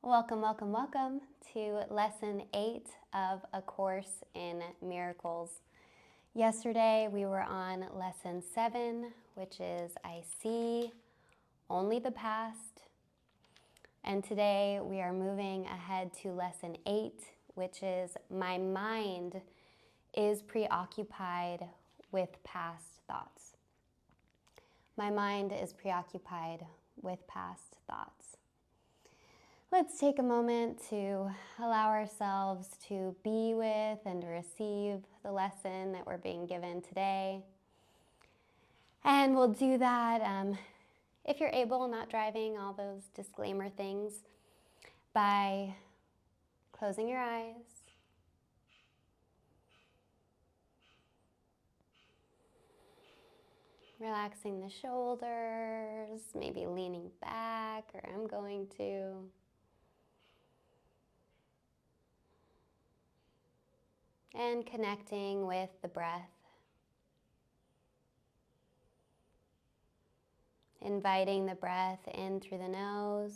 Welcome, welcome, welcome to Lesson 8 of A Course in Miracles. Yesterday we were on Lesson 7, which is I see only the past. And today we are moving ahead to Lesson 8, which is my mind is preoccupied with past thoughts. My mind is preoccupied with past thoughts. Let's take a moment to allow ourselves to be with and receive the lesson that we're being given today. And we'll do that, if you're able, not driving, all those disclaimer things, by closing your eyes. Relaxing the shoulders, maybe leaning back, or I'm going to. And connecting with the breath. Inviting the breath in through the nose.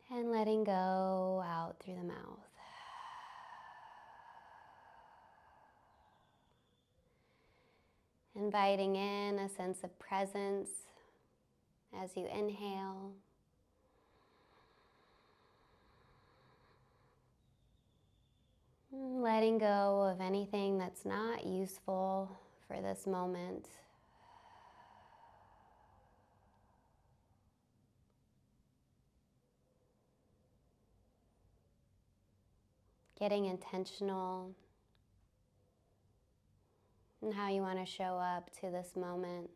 And letting go out through the mouth. Inviting in a sense of presence as you inhale. Letting go of anything that's not useful for this moment. Getting intentional in how you want to show up to this moment.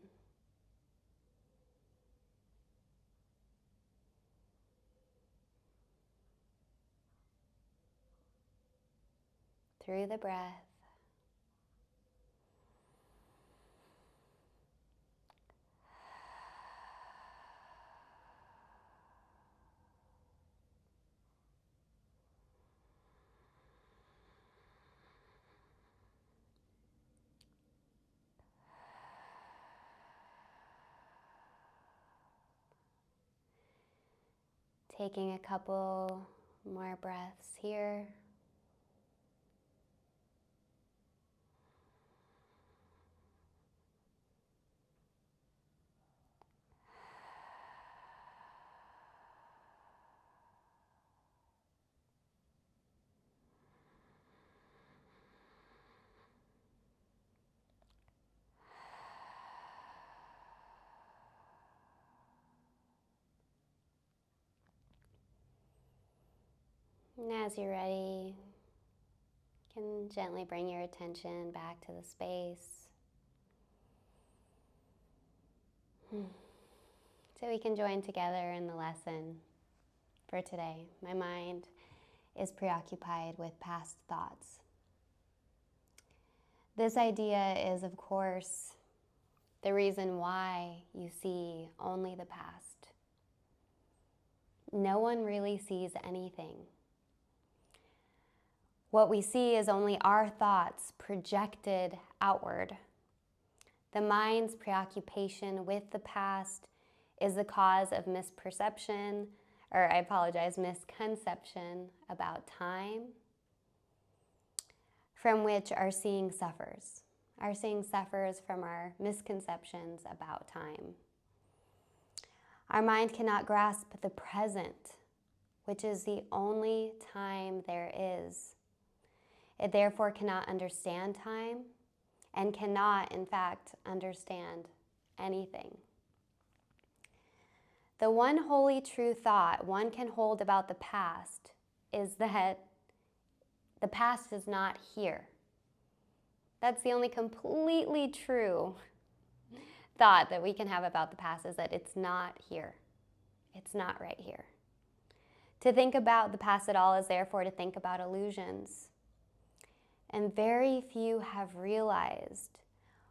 Through the breath. Taking a couple more breaths here. And as you're ready, you can gently bring your attention back to the space. So we can join together in the lesson for today. My mind is preoccupied with past thoughts. This idea is, of course, the reason why you see only the past. No one really sees anything. What we see is only our thoughts projected outward. The mind's preoccupation with the past is the cause of misconception about time, from which our seeing suffers. Our seeing suffers from our misconceptions about time. Our mind cannot grasp the present, which is the only time there is. It therefore cannot understand time and cannot, in fact, understand anything. The one wholly true thought one can hold about the past is that the past is not here. That's the only completely true thought that we can have about the past, is that it's not here. It's not right here. To think about the past at all is therefore to think about illusions. And very few have realized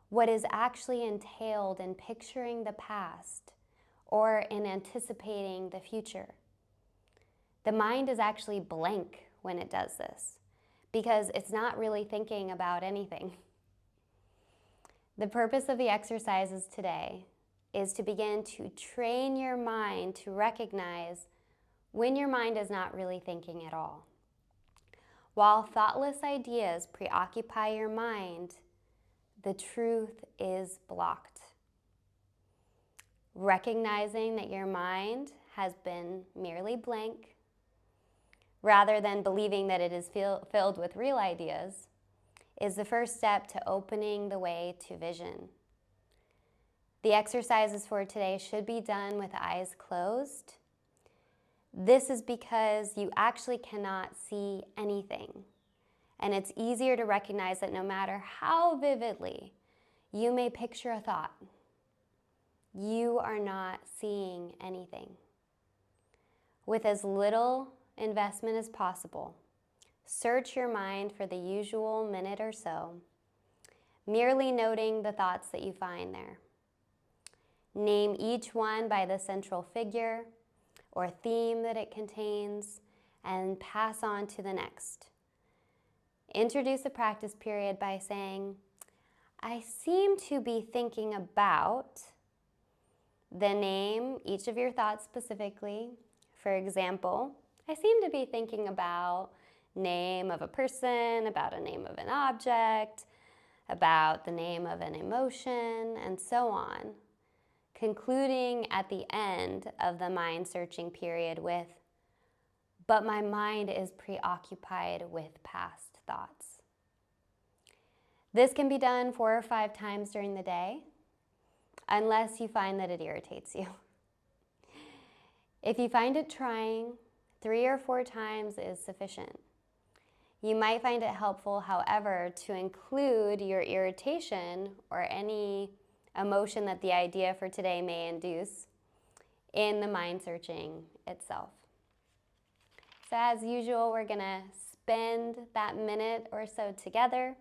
what is actually entailed in picturing the past or in anticipating the future. The mind is actually blank when it does this, because it's not really thinking about anything. The purpose of the exercises today is to begin to train your mind to recognize when your mind is not really thinking at all. While thoughtless ideas preoccupy your mind, the truth is blocked. Recognizing that your mind has been merely blank, rather than believing that it is filled with real ideas, is the first step to opening the way to vision. The exercises for today should be done with eyes closed. This is because you actually cannot see anything. And it's easier to recognize that no matter how vividly you may picture a thought, you are not seeing anything. With as little investment as possible, search your mind for the usual minute or so, merely noting the thoughts that you find there. Name each one by the central figure or theme that it contains, and pass on to the next. Introduce a practice period by saying, I seem to be thinking about, then name each of your thoughts specifically. For example, I seem to be thinking about name of a person, about a name of an object, about the name of an emotion, and so on, concluding at the end of the mind searching period with, but my mind is preoccupied with past thoughts. This can be done 4 or 5 times during the day, unless you find that it irritates you. If you find it trying, 3 or 4 times is sufficient. You might find it helpful, however, to include your irritation or any emotion that the idea for today may induce in the mind searching itself. So as usual, we're going to spend that minute or so together,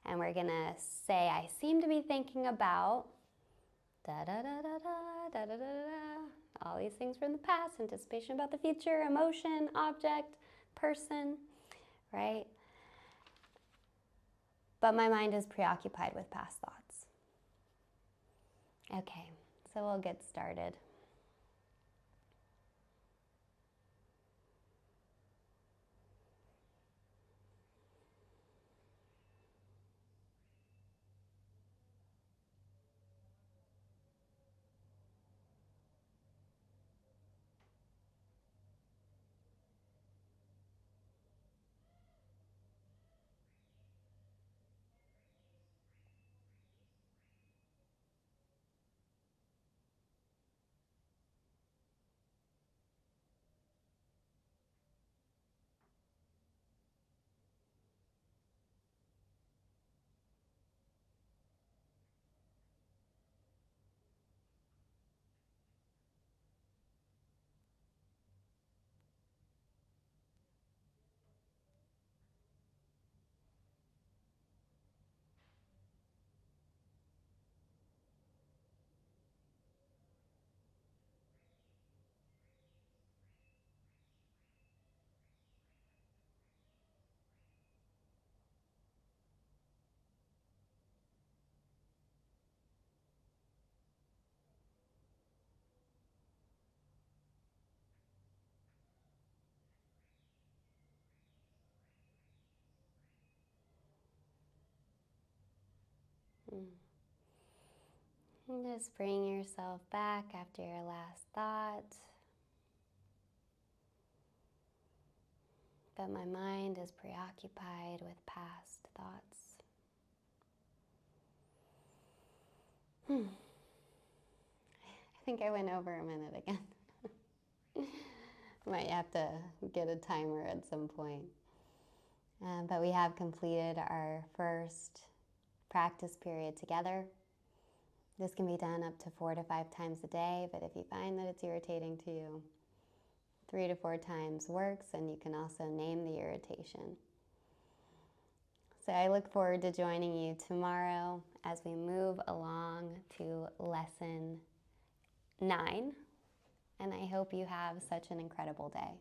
and we're going to say, I seem to be thinking about da-da-da-da-da, da-da-da-da, all these things from the past, anticipation about the future, emotion, object, person, right? But my mind is preoccupied with past thoughts. Okay, so we'll get started. And just bring yourself back after your last thought. But my mind is preoccupied with past thoughts. I think I went over a minute again. Might have to get a timer at some point. But we have completed our first practice period together. This can be done up to 4 to 5 times a day, but if you find that it's irritating to you, 3 to 4 times works, and you can also name the irritation. So I look forward to joining you tomorrow as we move along to lesson 9, and I hope you have such an incredible day.